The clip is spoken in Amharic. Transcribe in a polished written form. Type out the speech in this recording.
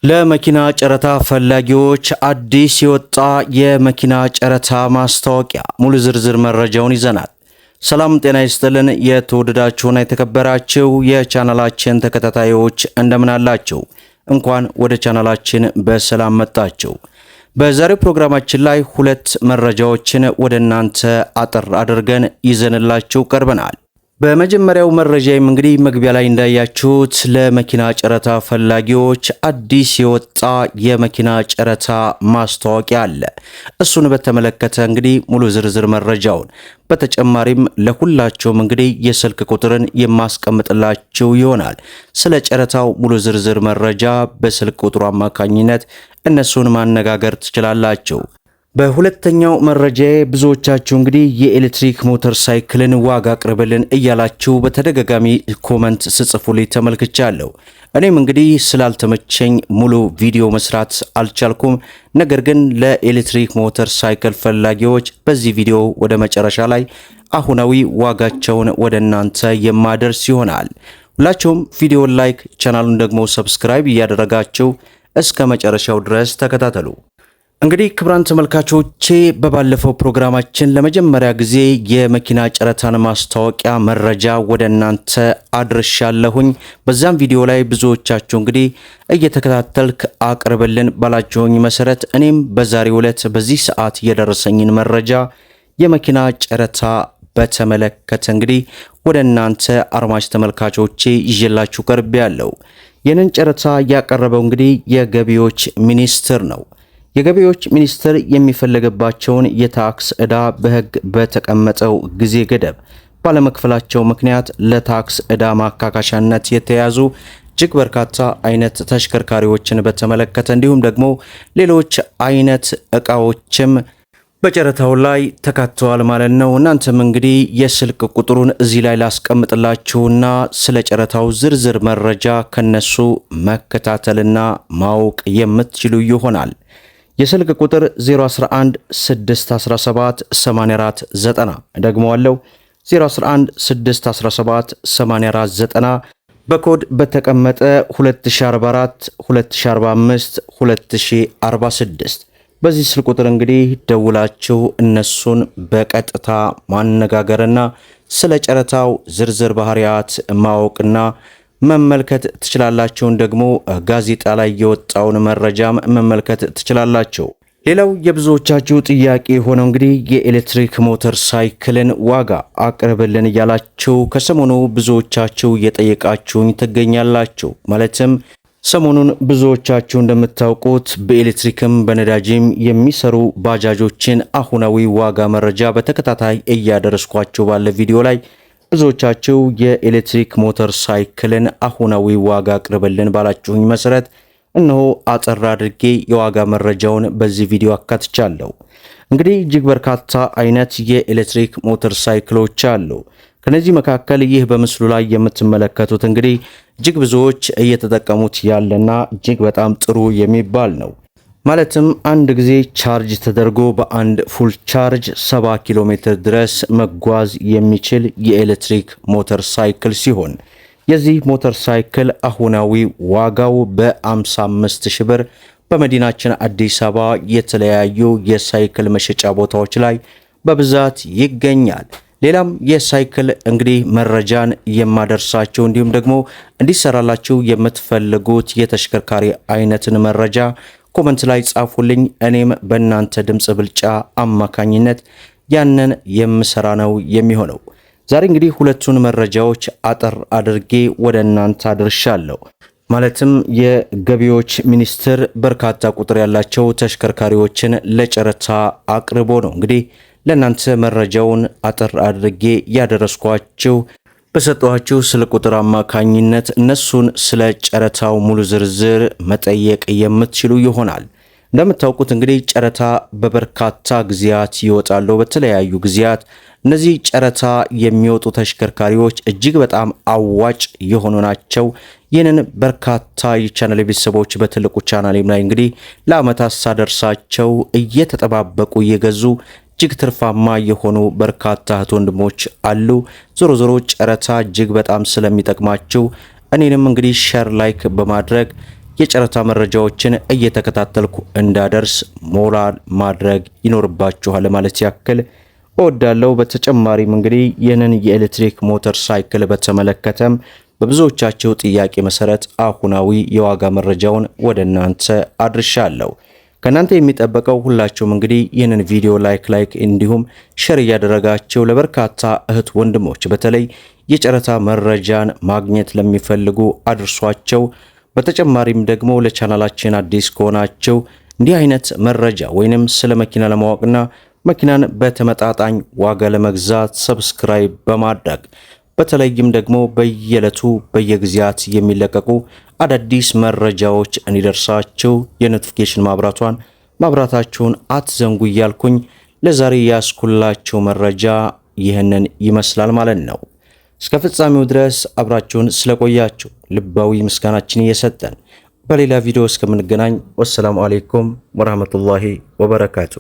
ለመኪና ጨረታ ፈላጊዎች አዲስ የወጣ የመኪና ጨረታ ማስታወቂያ ሙሉ ዝርዝር መረጃውን ይዘናል። ሰላም ጤና ይስጥልን። የተወደዳችሁና የተከበራችሁ የቻናላችን ተከታታዮች እንደምን አላችሁ? እንኳን ወደ ቻናላችን በሰላም መጣችሁ። በዛሬው ፕሮግራማችን ላይ ሁለት መረጃዎችን ወደ እናንተ አጠር አድርገን ይዘንላችሁ ቀርበናል። በመጀመሪያው መረጃም እንግዲህ መግቢያ ላይ እንዳያችሁት ለመኪና ጨረታ ፈላጊዎች አዲስ የወጣ የመኪና ጨረታ ማስታወቂያ አለ። እሱን በተመለከተ እንግዲህ ሙሉ ዝርዝር መረጃውን በተጨማሪም ለሁላችሁም እንግዲህ የስልክ ቁጥርን የማስቀምጥላችሁ ይሆናል። ስለ ጨረታው ሙሉ ዝርዝር መረጃ በስልክ ቁጥሩ አማካኝነት እነሱን ማነጋገር ትችላላችሁ። በሁለተኛው መረጃ ብዙዎቻችሁ እንግዲህ የኤሌክትሪክ ሞተር ሳይክልን ዋጋ አቅርብልን እያላችሁ በተደጋጋሚ ኮመንት ስጽፉልኝ ተመልክቻለሁ። እኔም እንግዲህ ስላልተመቸኝ ሙሉ ቪዲዮ መስራት አልቻልኩም። ነገር ግን ለኤሌክትሪክ ሞተር ሳይክል ፈላጊዎች በዚህ ቪዲዮ ወደ መጨረሻ ላይ አሁናዊ ዋጋቸውን ወደ እናንተ የማደርስ ይሆናል። ሁላችሁም ቪዲዮን ላይክ፣ ቻናሉን ደግሞ ሰብስክራይብ እያደረጋችሁ እስከ መጨረሻው ድረስ ተከታተሉ። እንግዲህ ክቡራን ተመልካቾቼ በባለፈው ፕሮግራማችን ለመጀመሪያ ጊዜ የመኪና ጨረታን ማስታወቂያ መረጃ ወደ እናንተ አድርሻለሁኝ። በዛም ቪዲዮ ላይ ብዙዎቻችሁ እንግዲህ እየተከታተልክ አቅርብልን ባላችሁኝ መሰረት እኔም በዛሬው ዕለት በዚህ ሰዓት የደረሰኝን መረጃ የመኪና ጨረታ በተመለከተ እንግዲህ ወደ እናንተ አድማጭ ተመልካቾቼ ይዤላችሁ ቀርቤያለሁ። ይህንን ጨረታ ያቀረበው እንግዲህ የገቢዎች ሚኒስቴር ነው። የገቢዎች ሚኒስቴር የሚፈለግባቸውን የታክስ ዕዳ በሕግ በተቀመጠው ጊዜ ገደብ ባለመክፈላቸው ምክንያት ለታክስ ዕዳ ማካካሻነት የተያዙ እጅግ በርካታ አይነት ተሽከርካሪዎችን በተመለከተ እንዲሁም ደግሞ ሌሎች አይነት ዕቃዎችም በጨረታው ላይ ተካተዋል ማለት ነው። እናንተም እንግዲህ የስልክ ቁጥሩን እዚህ ላይ ላስቀምጥላችሁና ስለ ጨረታው ዝርዝር መረጃ ከነሱ መከታተልና ማወቅ የምትችሉ ይሆናል። የስልክ ቁጥር 011 617 8490 ደግሞዋለሁ 011 617 8490 በኮድ በተቀመጠ 2044 2045 2046 በዚህ ስልክ ቁጥር እንግዲህ ደውላችሁ እነሱን በቀጥታ ማነጋገርና ስለ ጨረታው ዝርዝር ባህሪያት ማወቅና መመልከት ትችላላችሁን። ደግሞ ጋዜጣ ላይ የወጣውን መረጃም መመልከት ትችላላችሁ። ሌላው የብዙዎቻችሁ ጥያቄ ሆነው እንግዲህ የኤሌክትሪክ ሞተር ሳይክልን ዋጋ አቅርብልን እያላችሁ ከሰሞኑ ብዙዎቻችሁ እየጠየቃችሁኝ ትገኛላችሁ። ማለትም ሰሞኑን ብዙዎቻችሁ እንደምታውቁት በኤሌክትሪክም በነዳጅም የሚሰሩ ባጃጆችን አሁናዊ ዋጋ መረጃ በተከታታይ እያደረስኳችሁ ባለ ቪዲዮ ላይ ብዙዎቻችሁ የኤሌክትሪክ ሞተር ሳይክልን አሁናዊ ዋጋ አቅርብልን ባላችሁኝ መሰረት እነሆ አጠር አድርጌ የዋጋ መረጃውን በዚህ ቪዲዮ አካትቻለሁ። እንግዲህ እጅግ በርካታ አይነት የኤሌክትሪክ ሞተር ሳይክሎች አሉ። ከነዚህ መካከል ይህ በምስሉ ላይ የምትመለከቱት እንግዲህ እጅግ ብዙዎች እየተጠቀሙት ያለና እጅግ በጣም ጥሩ የሚባል ነው። ማለትም አንድ ጊዜ ቻርጅ ተደርጎ በአንድ ፉል ቻርጅ 70 ኪሎ ሜትር ድረስ መጓዝ የሚችል የኤሌክትሪክ ሞተር ሳይክል ሲሆን የዚህ ሞተር ሳይክል አሁናዊ ዋጋው በ55 ሺህ ብር በመዲናችን አዲስ አበባ የተለያዩ የሳይክል መሸጫ ቦታዎች ላይ በብዛት ይገኛል። ሌላም የሳይክል እንግዲህ መረጃን የማደርሳችሁ እንዲሁም ደግሞ እንዲሰራላችሁ የምትፈልጉት የተሽከርካሪ አይነትን መረጃ ኮመንት ላይ ጻፉልኝ። እኔም በእናንተ ድምጽ ብልጫ አማካኝነት ያንን የምሰራ ነው የሚሆነው። ዛሬ እንግዲህ ሁለቱን መረጃዎች አጠር አድርጌ ወደ እናንተ አድርሻለሁ። ማለትም የገቢዎች ሚኒስቴር በርካታ ቁጥር ያላቸው ተሽከርካሪዎችን ለጨረታ አቅርቦ ነው እንግዲህ ለእናንተ መረጃውን አጠር አድርጌ ያደረስኳችሁ። በሰጠኋችሁ ስለ ቁጥር አማካኝነት እነሱን ስለ ጨረታው ሙሉ ዝርዝር መጠየቅ የምትችሉ ይሆናል። እንደምታውቁት እንግዲህ ጨረታ በበርካታ ጊዜያት ይወጣሉ። በተለያዩ ጊዜያት እነዚህ ጨረታ የሚወጡ ተሽከርካሪዎች እጅግ በጣም አዋጭ የሆኑ ናቸው። ይህንን በርካታ የቻናል ቤተሰቦች በትልቁ ቻናሌም ላይ እንግዲህ ለዓመታት ሳደርሳቸው እየተጠባበቁ እየገዙ እጅግ ትርፋማ የሆኑ በርካታ እህት ወንድሞች አሉ። ዞሮ ዞሮ ጨረታ እጅግ በጣም ስለሚጠቅማችሁ እኔንም እንግዲህ ሼር ላይክ በማድረግ የጨረታ መረጃዎችን እየተከታተልኩ እንዳደርስ ሞራል ማድረግ ይኖርባችኋል ማለት ያክል እወዳለሁ። በተጨማሪም እንግዲህ ይህንን የኤሌክትሪክ ሞተር ሳይክል በተመለከተም በብዙዎቻቸው ጥያቄ መሰረት አሁናዊ የዋጋ መረጃውን ወደ እናንተ አድርሻለሁ። ከናንተ የሚጠበቀው ሁላችሁም እንግዲህ ይህንን ቪዲዮ ላይክ እንዲሁም ሼር እያደረጋችሁ ለበርካታ እህት ወንድሞች በተለይ የጨረታ መረጃን ማግኘት ለሚፈልጉ አድርሷቸው። በተጨማሪም ደግሞ ለቻናላችን አዲስ ከሆናችሁ እንዲህ አይነት መረጃ ወይንም ስለ መኪና ለማወቅና መኪናን በተመጣጣኝ ዋጋ ለመግዛት ሰብስክራይብ በማድረግ በተለይም ደግሞ በየዕለቱ በየጊዜያት የሚለቀቁ አዳዲስ መረጃዎች እንዲደርሳችሁ የኖቲፊኬሽን ማብራታችሁን አትዘንጉ እያልኩኝ ለዛሬ ያስኩላችሁ መረጃ ይህንን ይመስላል ማለት ነው። እስከ ፍጻሜው ድረስ አብራችሁን ስለቆያችሁ ልባዊ ምስጋናችን እየሰጠን በሌላ ቪዲዮ እስከምንገናኝ ወሰላሙ አሌይኩም ወራህመቱላሂ ወበረካቱ።